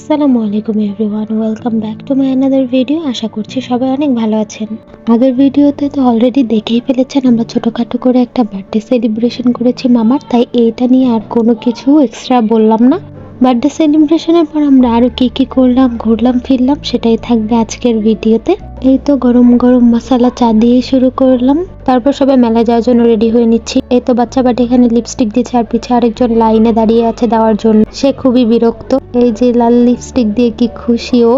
আসসালামু আলাইকুম everyone, welcome back to my another video. আশা করছি সবাই অনেক ভালো আছেন। আগের ভিডিওতে তো অলরেডি দেখেই ফেলেছেন আমরা ছোটখাটো করে একটা বার্থডে সেলিব্রেশন করেছি মামার, তাই এইটা নিয়ে আর কোনো কিছু এক্সট্রা বললাম না। বার্থডে সেলিব্রেশনের পর আমরা আরো কি কি করলাম, ঘুরলাম ফিরলাম, সেটাই থাকবে আজকের ভিডিওতে। এই তো গরম গরম মশলা চা দিয়ে শুরু করলাম, তারপর সবাই মেলায় যাওয়ার জন্য রেডি হয়ে নিচ্ছি। এই তো বাচ্চা বাটি এখানে লিপস্টিক দিচ্ছে আর পিছে আরেকজন লাইনে দাঁড়িয়ে আছে দেওয়ার জন্য, সে খুবই বিরক্ত। এই যে লাল লিপস্টিক দিয়ে কি খুশি ও,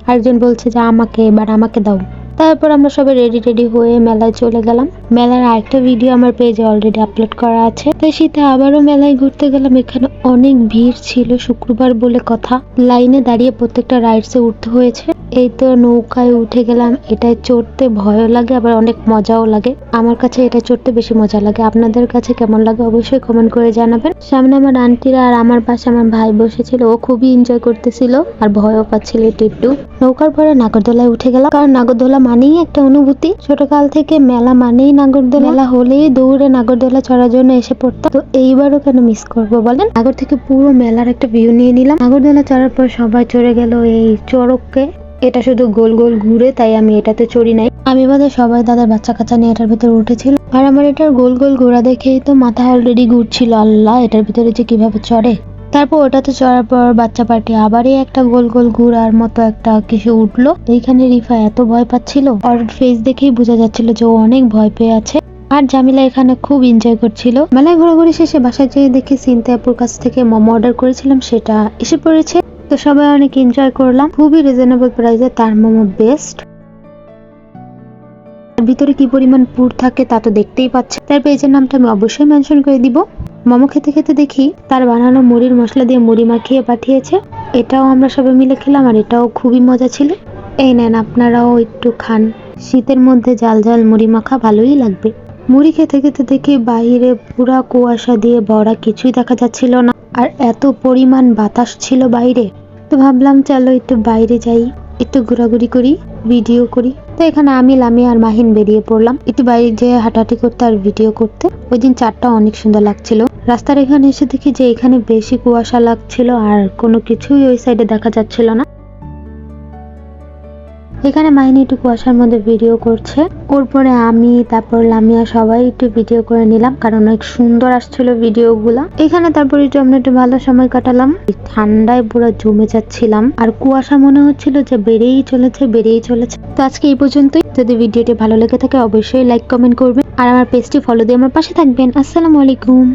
আরেকজন বলছে যে আমাকে এবার আমাকে দাও। তারপর আমরা সবাই রেডি হয়ে মেলায় চলে গেলাম। মেলার আরেকটা ভিডিও আমার পেজে অলরেডি আপলোড করা আছে। তাই শীতে আবারও মেলায় ঘুরতে গেলাম। এখানে অনেক ভিড় ছিল, শুক্রবার বলে কথা। লাইনে দাঁড়িয়ে প্রত্যেকটা রাইডসে উঠতে হয়েছে। এই তো নৌকায় উঠে গেলাম। এটায় চড়তে ভয়ও লাগে আবার অনেক মজাও লাগে। আমার কাছে এটা চড়তে বেশি মজা লাগে। আপনাদের কাছে কেমন লাগে অবশ্যই কমেন্ট করে জানাবেন। সামনে আমার আন্টিরা আর আমার পাশে আমার ভাই বসেছিল, ও খুবই এনজয় করতেছিল আর ভয়ও পাচ্ছিল একটু। নৌকার পরে নাগরদোলায় উঠে গেলাম, কারণ নাগরদোলা মানেই একটা অনুভূতি। ছোটকাল থেকে মেলা মানেই নাগরদোলা, মেলা হলেই দৌড়ে নাগরদোলা চড়ার জন্য এসে পড়তাম। তো এইবারও কেন মিস করবো বলেন। আগর থেকে পুরো মেলার একটা ভিউ নিয়ে নিলাম। নাগরদোলা চড়ার পর সবাই চড়ে গেল এই চড়ককে। এটা শুধু গোল গোল ঘুরে, তাই আমি এটাতে চড়ি নাই। আমি বাদে সবাই দাদার বাচ্চা কাচ্চা নিয়ে এটার ভিতরে উঠেছিল, আর আমার এটার গোল গোল ঘোরা দেখেই তো মাথা অলরেডি ঘুরছিল। আল্লাহ, এটার ভিতরে যে কিভাবে চড়ে। তারপর ওটাতে চড়ার পর বাচ্চা পার্টি আবারই একটা গোল গোল ঘুরার মতো একটা কিছু উঠলো। এইখানে রিফা এত ভয় পাচ্ছিল, ওর ফেস দেখেই বোঝা যাচ্ছিল যে ও অনেক ভয় পেয়ে আছে। আর জামিলা এখানে খুব এনজয় করছিল। মেলায় ঘোরাঘুরি শেষে বাসায় যেয়ে দেখি সিনথিয়া আপুর কাছ থেকে মোমো অর্ডার করেছিলাম, সেটা এসে পড়েছে। তো সবাই অনেক এনজয় করলাম, খুবই রিজনেবল প্রাইসে তার মোমো বেস্ট। ভিতরে কি পরিমাণ পুর থাকে তা তো দেখতেই পাচ্ছে। তার পেজের নামটা আমি অবশ্যই মেনশন করে দিব। মোমো খেতে খেতে দেখি তার বানানো মুড়ির মশলা দিয়ে মুড়ি মাখিয়ে পাঠিয়েছে। এটাও আমরা সবাই মিলে খেলাম আর এটাও খুবই মজা ছিল। এই নেন, আপনারাও একটু খান। শীতের মধ্যে ঝাল ঝাল মুড়ি মাখা ভালোই লাগবে। মুড়ি খেতে খেতে দেখি বাইরে পুরা কুয়াশা দিয়ে ভরা, কিছুই দেখা যাচ্ছিল না। আর এত পরিমাণ বাতাস ছিল বাইরে। তো ভাবলাম চলো একটু বাইরে যাই, একটু ঘোরাঘুরি করি, ভিডিও করি। তো এখানে আমি, লামিয়া আর মাহিন বেরিয়ে পড়লাম একটু বাইরে যেয়ে হাঁটাহাঁটি করতে আর ভিডিও করতে। ওই দিন চারটা অনেক সুন্দর লাগছিল। রাস্তার এখানে এসে দেখি যে এখানে বেশি কুয়াশা লাগছিল আর কোনো কিছুই ওই সাইডে দেখা যাচ্ছিল না। এখানে মাহিনী একটু কুয়াশার মধ্যে ভিডিও করছে, ওর পরে আমি, তারপর লামিয়া সবাই একটু ভিডিও করে নিলাম, কারণ অনেক সুন্দর আসছিল ভিডিও গুলা। এখানে তারপর একটু আমরা একটু ভালো সময় কাটালাম। ঠান্ডায় পুরো জমে যাচ্ছিলাম আর কুয়াশা মনে হচ্ছিল যে বেড়েই চলেছে। তো আজকে এই পর্যন্তই। যদি ভিডিওটি ভালো লেগে থাকে অবশ্যই লাইক কমেন্ট করবেন আর আমার পেজটি ফলো দিয়ে আমার পাশে থাকবেন। আসসালামু আলাইকুম।